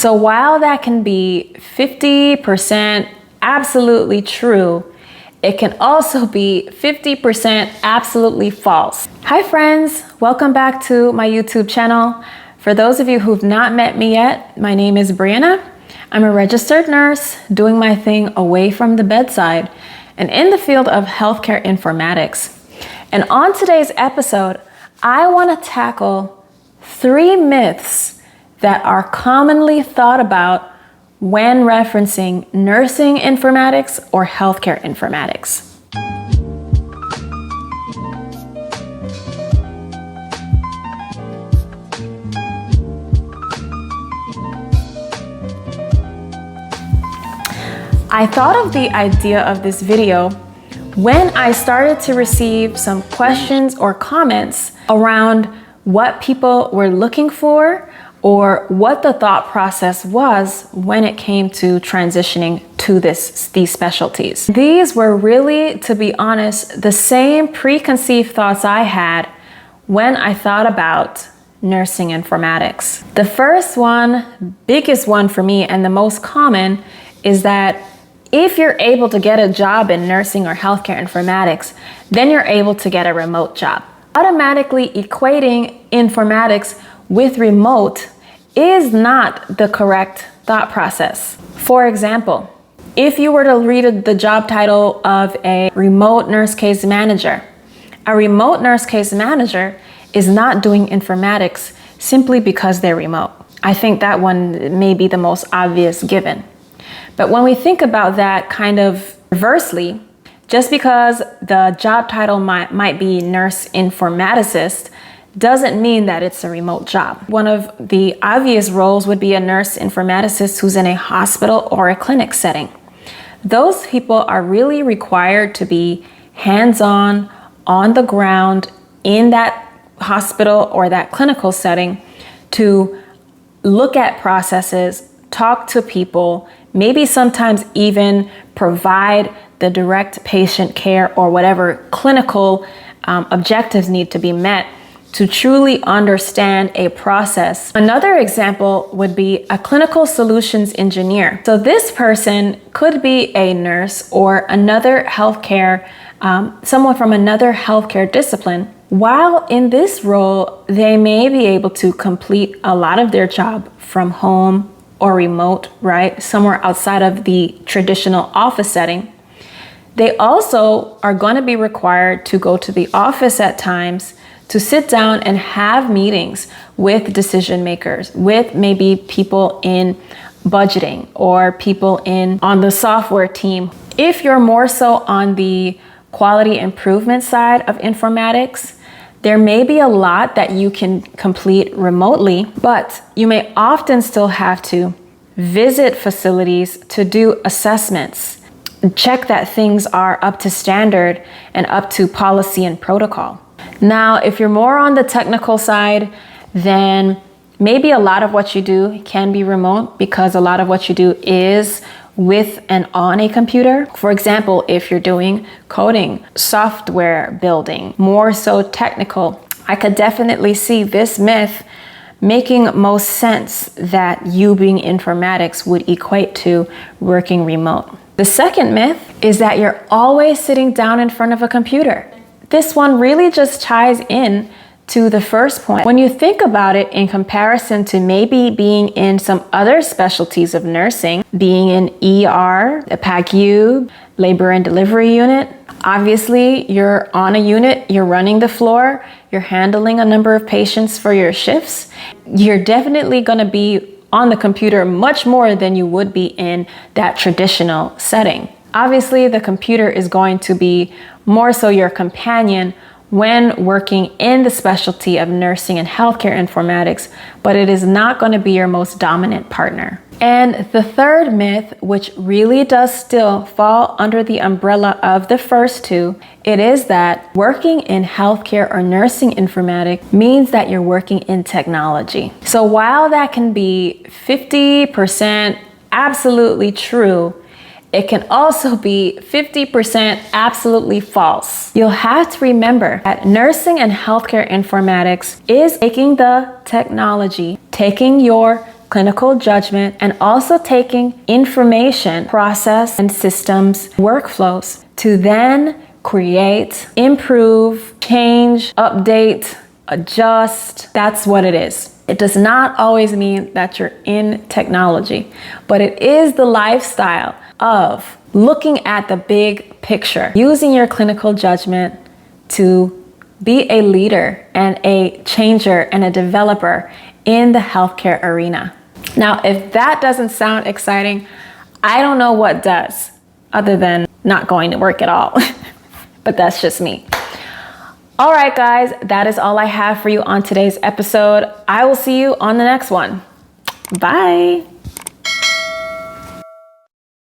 So while that can be 50% absolutely true, it can also be 50% absolutely false. Hi friends, welcome back to my YouTube channel. For those of you who've not met me yet, my name is Brianna. I'm a registered nurse doing my thing away from the bedside and in the field of healthcare informatics. And on today's episode, I want to tackle 3 myths that are commonly thought about when referencing nursing informatics or healthcare informatics. I thought of the idea of this video when I started to receive some questions or comments around what people were looking for or what the thought process was when it came to transitioning to these specialties. These were really, to be honest, the same preconceived thoughts I had when I thought about nursing informatics. The first one, biggest one for me and the most common, is that if you're able to get a job in nursing or healthcare informatics, then you're able to get a remote job. Automatically equating informatics with remote is not the correct thought process. For example, if you were to read the job title of a remote nurse case manager, a remote nurse case manager is not doing informatics simply because they're remote. I think that one may be the most obvious given. But when we think about that kind of reversely, just because the job title might be nurse informaticist doesn't mean that it's a remote job. One of the obvious roles would be a nurse informaticist who's in a hospital or a clinic setting. Those people are really required to be hands-on, on the ground, in that hospital or that clinical setting to look at processes, talk to people, maybe sometimes even provide the direct patient care or whatever clinical objectives need to be met to truly understand a process. Another example would be a clinical solutions engineer. So this person could be a nurse or another healthcare, someone from another healthcare discipline. While in this role, they may be able to complete a lot of their job from home or remote, right? Somewhere outside of the traditional office setting. They also are going to be required to go to the office at times to sit down and have meetings with decision makers, with maybe people in budgeting or people on the software team. If you're more so on the quality improvement side of informatics, there may be a lot that you can complete remotely, but you may often still have to visit facilities to do assessments, check that things are up to standard and up to policy and protocol. Now, if you're more on the technical side, then maybe a lot of what you do can be remote because a lot of what you do is with and on a computer. For example, if you're doing coding, software building, more so technical, I could definitely see this myth making most sense that you being informatics would equate to working remote. The second myth is that you're always sitting down in front of a computer. This one really just ties in to the first point. When you think about it in comparison to maybe being in some other specialties of nursing, being in ER, a PACU, labor and delivery unit, obviously you're on a unit, you're running the floor, you're handling a number of patients for your shifts. You're definitely going to be on the computer much more than you would be in that traditional setting. Obviously, the computer is going to be more so your companion when working in the specialty of nursing and healthcare informatics, but it is not going to be your most dominant partner. And the third myth, which really does still fall under the umbrella of the first two, it is that working in healthcare or nursing informatics means that you're working in technology. So while that can be 50% absolutely true, it can also be 50% absolutely false. You'll have to remember that nursing and healthcare informatics is taking the technology, taking your clinical judgment, and also taking information, process, and systems workflows to then create, improve, change, update, adjust. That's what it is. It does not always mean that you're in technology, but it is the lifestyle of looking at the big picture, using your clinical judgment to be a leader and a changer and a developer in the healthcare arena. Now, if that doesn't sound exciting, I don't know what does, other than not going to work at all. But that's just me. All right, guys, that is all I have for you on today's episode. I will see you on the next one. Bye.